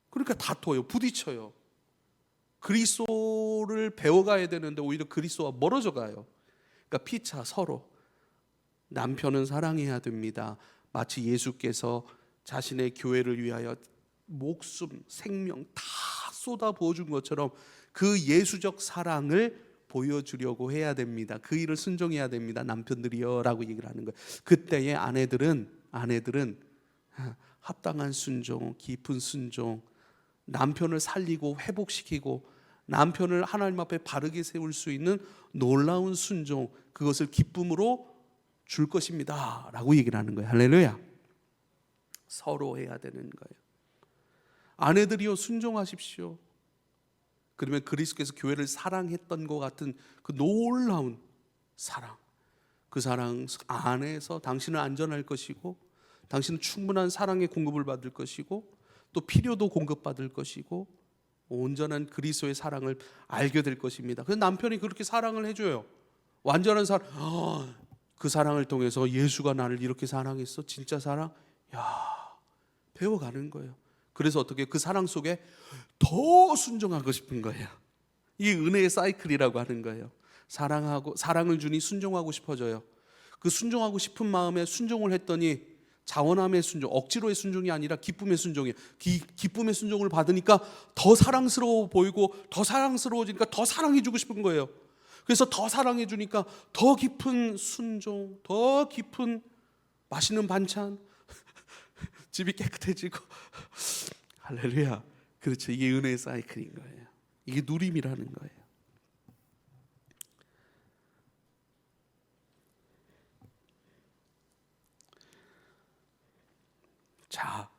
그러니까 다퉈요. 부딪혀요. 그리스도를 배워가야 되는데 오히려 그리스도와 멀어져 가요. 그러니까 피차 서로. 남편은 사랑해야 됩니다. 마치 예수께서 자신의 교회를 위하여 목숨, 생명 다 쏟아 부어준 것처럼 그 예수적 사랑을 보여주려고 해야 됩니다. 그 일을 순종해야 됩니다. 남편들이요 라고 얘기를 하는 거예요. 그때의 아내들은 합당한 순종, 깊은 순종, 남편을 살리고 회복시키고 남편을 하나님 앞에 바르게 세울 수 있는 놀라운 순종, 그것을 기쁨으로 줄 것입니다 라고 얘기를 하는 거예요. 할렐루야. 서로 해야 되는 거예요. 아내들이요 순종하십시오. 그러면 그리스도께서 교회를 사랑했던 것 같은 그 놀라운 사랑, 그 사랑 안에서 당신은 안전할 것이고, 당신은 충분한 사랑의 공급을 받을 것이고, 또 필요도 공급받을 것이고, 온전한 그리스도의 사랑을 알게 될 것입니다. 그래서 남편이 그렇게 사랑을 해줘요. 완전한 사랑. 그 사랑을 통해서 예수가 나를 이렇게 사랑했어. 진짜 사랑. 배워가는 거예요. 그래서 어떻게 그 사랑 속에 더 순종하고 싶은 거예요. 이 은혜의 사이클이라고 하는 거예요. 사랑을 주니 순종하고 싶어져요. 그 순종하고 싶은 마음에 순종을 했더니 자원함의 순종, 억지로의 순종이 아니라 기쁨의 순종이에요. 기쁨의 순종을 받으니까 더 사랑스러워 보이고, 더 사랑스러워지니까 더 사랑해주고 싶은 거예요. 그래서 더 사랑해주니까 더 깊은 순종, 더 깊은 맛있는 반찬, 집이 깨끗해지고. 할렐루야. 그렇죠. 이게 은혜의 사이클인 거예요. 이게 누림이라는 거예요. 자,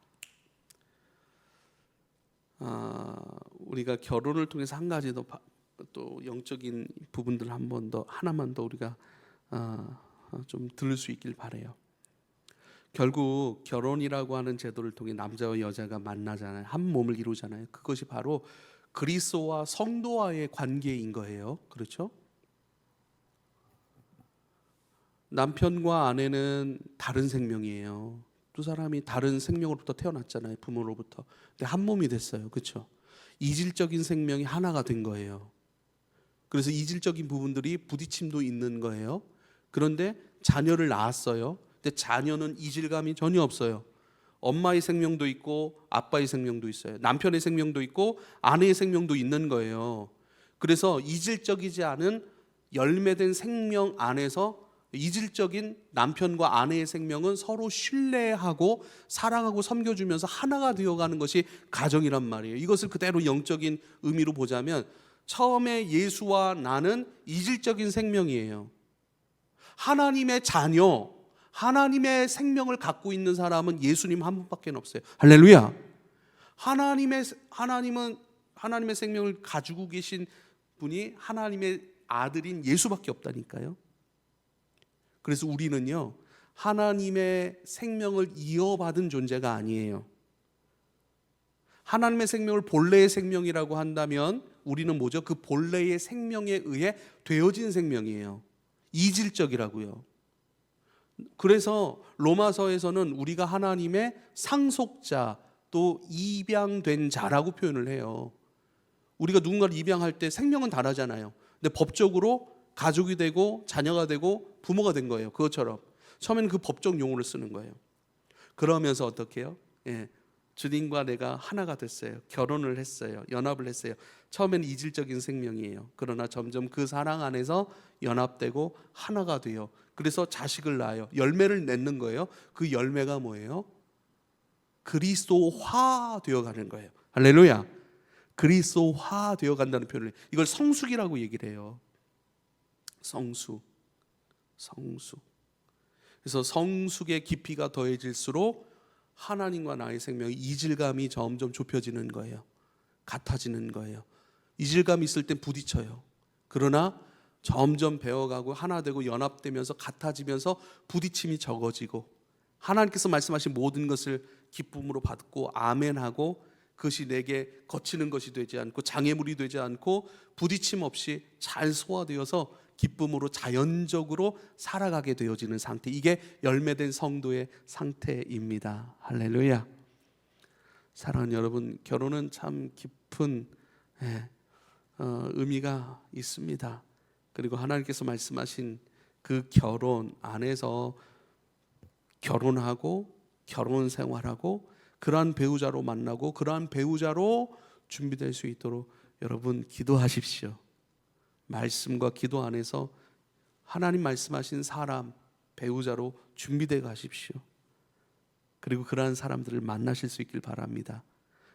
우리가 결혼을 통해서 한 가지 또 영적인 부분들 하나만 더 우리가 좀 들을 수 있길 바래요. 결국 결혼이라고 하는 제도를 통해 남자와 여자가 만나잖아요. 한 몸을 이루잖아요. 그것이 바로 그리스도와 성도와의 관계인 거예요. 그렇죠? 남편과 아내는 다른 생명이에요. 두 사람이 다른 생명으로부터 태어났잖아요. 부모로부터. 근데 한 몸이 됐어요. 그렇죠? 이질적인 생명이 하나가 된 거예요. 그래서 이질적인 부분들이 부딪힘도 있는 거예요. 그런데 자녀를 낳았어요. 근데 자녀는 이질감이 전혀 없어요. 엄마의 생명도 있고 아빠의 생명도 있어요. 남편의 생명도 있고 아내의 생명도 있는 거예요. 그래서 이질적이지 않은 열매된 생명 안에서 이질적인 남편과 아내의 생명은 서로 신뢰하고 사랑하고 섬겨주면서 하나가 되어가는 것이 가정이란 말이에요. 이것을 그대로 영적인 의미로 보자면 처음에 예수와 나는 이질적인 생명이에요. 하나님의 자녀, 하나님의 생명을 갖고 있는 사람은 예수님 한 분밖에 없어요. 할렐루야. 하나님의 생명을 가지고 계신 분이 하나님의 아들인 예수밖에 없다니까요. 그래서 우리는요, 하나님의 생명을 이어받은 존재가 아니에요. 하나님의 생명을 본래의 생명이라고 한다면 우리는 뭐죠? 그 본래의 생명에 의해 되어진 생명이에요. 이질적이라고요. 그래서 로마서에서는 우리가 하나님의 상속자, 또 입양된 자라고 표현을 해요. 우리가 누군가를 입양할 때 생명은 다르잖아요. 근데 법적으로 가족이 되고 자녀가 되고 부모가 된 거예요. 그것처럼 처음에는 그 법적 용어를 쓰는 거예요. 그러면서 어떻게 해요? 주님과 내가 하나가 됐어요. 결혼을 했어요. 연합을 했어요. 처음에는 이질적인 생명이에요. 그러나 점점 그 사랑 안에서 연합되고 하나가 돼요. 그래서 자식을 낳아요. 열매를 맺는 거예요. 그 열매가 뭐예요? 그리스도화 되어가는 거예요. 할렐루야. 그리스도화 되어간다는 표현을, 이걸 성숙이라고 얘기를 해요. 성숙. 그래서 성숙의 깊이가 더해질수록 하나님과 나의 생명의 이질감이 점점 좁혀지는 거예요. 같아지는 거예요. 이질감이 있을 땐 부딪혀요. 그러나 점점 배워가고 하나 되고 연합되면서 같아지면서 부딪힘이 적어지고, 하나님께서 말씀하신 모든 것을 기쁨으로 받고 아멘하고, 그것이 내게 거치는 것이 되지 않고 장애물이 되지 않고 부딪힘 없이 잘 소화되어서 기쁨으로 자연적으로 살아가게 되어지는 상태, 이게 열매된 성도의 상태입니다. 할렐루야. 사랑하는 여러분, 결혼은 참 깊은 의미가 있습니다. 그리고 하나님께서 말씀하신 그 결혼 안에서 결혼하고 결혼 생활하고 그러한 배우자로 만나고 그러한 배우자로 준비될 수 있도록 여러분 기도하십시오. 말씀과 기도 안에서 하나님 말씀하신 사람, 배우자로 준비되어 가십시오. 그리고 그러한 사람들을 만나실 수 있길 바랍니다.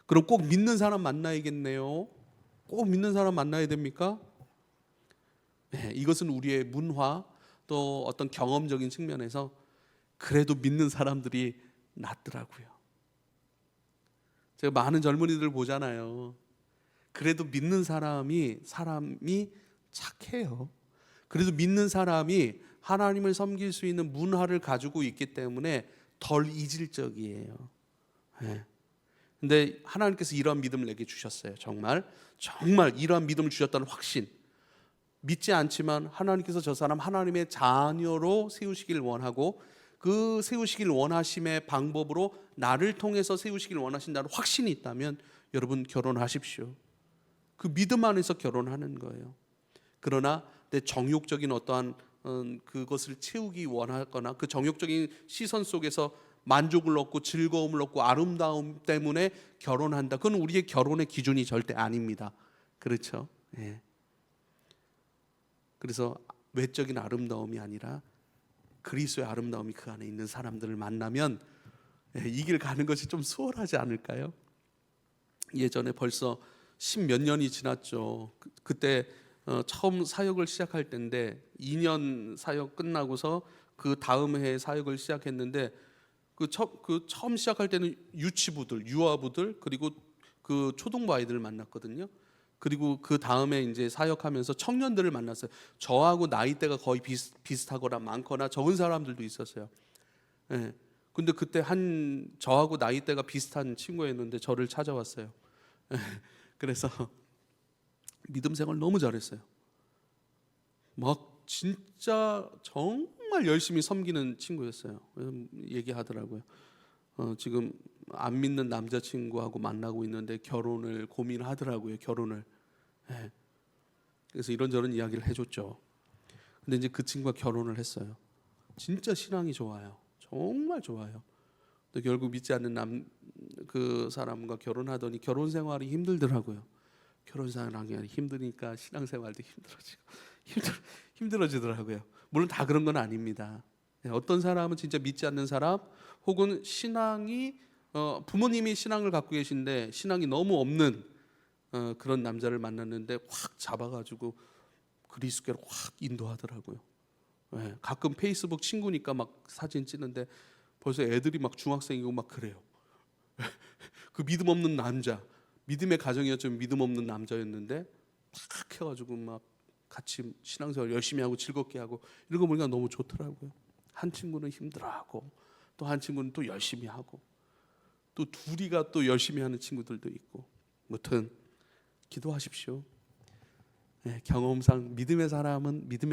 그럼 꼭 믿는 사람 만나야겠네요. 꼭 믿는 사람 만나야 됩니까? 네, 이것은 우리의 문화 또 어떤 경험적인 측면에서 그래도 믿는 사람들이 낫더라고요. 제가 많은 젊은이들 보잖아요. 그래도 믿는 사람이 착해요. 그래도 믿는 사람이 하나님을 섬길 수 있는 문화를 가지고 있기 때문에 덜 이질적이에요. 네. 근데 하나님께서 이러한 믿음을 내게 주셨어요. 정말 이러한 믿음을 주셨다는 확신. 믿지 않지만 하나님께서 저 사람 하나님의 자녀로 세우시길 원하고, 그 세우시길 원하심의 방법으로 나를 통해서 세우시길 원하신다는 확신이 있다면 여러분 결혼하십시오. 그 믿음 안에서 결혼하는 거예요. 그러나 내 정욕적인 어떠한 그것을 채우기 원하거나 그 정욕적인 시선 속에서 만족을 얻고 즐거움을 얻고 아름다움 때문에 결혼한다, 그건 우리의 결혼의 기준이 절대 아닙니다. 그렇죠? 예. 그래서 외적인 아름다움이 아니라 그리스도의 아름다움이 그 안에 있는 사람들을 만나면 이 길 가는 것이 좀 수월하지 않을까요? 예전에 벌써 10몇 년이 지났죠. 그때 처음 사역을 시작할 때인데 2년 사역 끝나고서 그 다음 해에 사역을 시작했는데 그 처음 시작할 때는 유치부들, 유아부들, 그리고 그 초등부 아이들을 만났거든요. 그리고 그 다음에 이제 사역하면서 청년들을 만났어요. 저하고 나이대가 거의 비슷하거나 많거나 적은 사람들도 있었어요. 예. 근데 그때 저하고 나이대가 비슷한 친구였는데 저를 찾아왔어요. 예. 그래서 믿음 생활 너무 잘했어요. 막 진짜 정말 열심히 섬기는 친구였어요. 얘기하더라고요. 지금 안 믿는 남자친구하고 만나고 있는데 결혼을 고민하더라고요. 결혼을. 네. 그래서 이런저런 이야기를 해줬죠. 근데 이제 그 친구가 결혼을 했어요. 진짜 신앙이 좋아요. 정말 좋아요. 근데 결국 믿지 않는 그 사람과 결혼하더니 결혼 생활이 힘들더라고요. 결혼 생활이 힘드니까 신앙 생활도 힘들어지더라고요. 물론 다 그런 건 아닙니다. 어떤 사람은 진짜 믿지 않는 사람, 혹은 신앙이 부모님이 신앙을 갖고 계신데 신앙이 너무 없는 그런 남자를 만났는데 확 잡아가지고 그리스도께로 확 인도하더라고요. 네, 가끔 페이스북 친구니까 막 사진 찍는데 벌써 애들이 막 중학생이고 막 그래요. 그 믿음 없는 남자, 믿음의 가정이었지만 믿음 없는 남자였는데 탁 해가지고 막 같이 신앙생활 열심히 하고 즐겁게 하고 이런 거 보니까 너무 좋더라고요. 한 친구는 힘들어하고 또 한 친구는 또 열심히 하고 또 둘이가 또 열심히 하는 친구들도 있고, 아무튼 기도하십시오. 네, 경험상 믿음의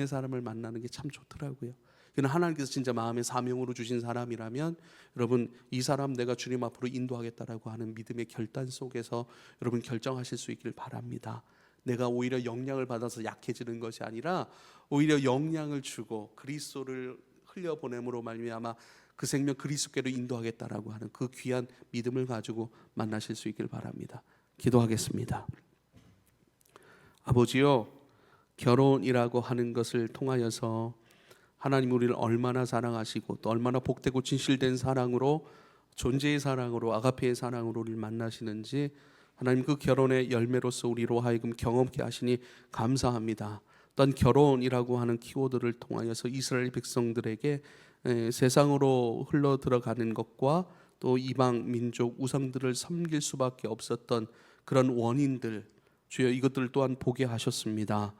사람을 만나는 게 참 좋더라고요. 그러나 하나님께서 진짜 마음의 사명으로 주신 사람이라면 여러분 이 사람 내가 주님 앞으로 인도하겠다라고 하는 믿음의 결단 속에서 여러분 결정하실 수 있기를 바랍니다. 내가 오히려 영향을 받아서 약해지는 것이 아니라 오히려 영향을 주고 그리스도를 흘려보냄으로 말미암아 그 생명 그리스도께로 인도하겠다라고 하는 그 귀한 믿음을 가지고 만나실 수 있기를 바랍니다. 기도하겠습니다. 아버지요, 결혼이라고 하는 것을 통하여서 하나님 우리를 얼마나 사랑하시고 또 얼마나 복되고 진실된 사랑으로 존재의 사랑으로, 아가페의 사랑으로 우리를 만나시는지 하나님 그 결혼의 열매로서 우리로 하여금 경험케 하시니 감사합니다. 또한 결혼이라고 하는 키워드를 통하여서 이스라엘 백성들에게 세상으로 흘러 들어가는 것과 또 이방 민족 우상들을 섬길 수밖에 없었던 그런 원인들, 주여 이것들 또한 보게 하셨습니다.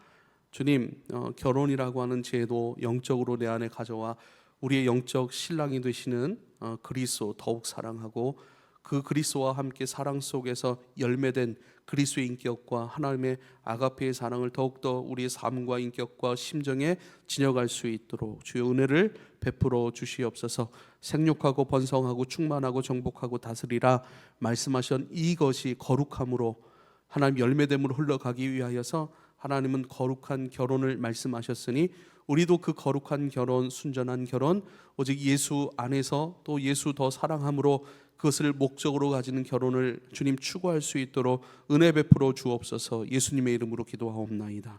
주님, 결혼이라고 하는 제도 영적으로 내 안에 가져와 우리의 영적 신랑이 되시는 그리스도 더욱 사랑하고 그 그리스도와 함께 사랑 속에서 열매된 그리스도의 인격과 하나님의 아가페의 사랑을 더욱더 우리의 삶과 인격과 심정에 지녀갈 수 있도록 주의 은혜를 베풀어 주시옵소서. 생육하고 번성하고 충만하고 정복하고 다스리라 말씀하신 이것이 거룩함으로 하나님 열매됨으로 흘러가기 위하여서 하나님은 거룩한 결혼을 말씀하셨으니 우리도 그 거룩한 결혼, 순전한 결혼, 오직 예수 안에서 또 예수 더 사랑함으로 그것을 목적으로 가지는 결혼을 주님 추구할 수 있도록 은혜 베풀어 주옵소서. 예수님의 이름으로 기도하옵나이다.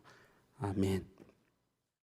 아멘.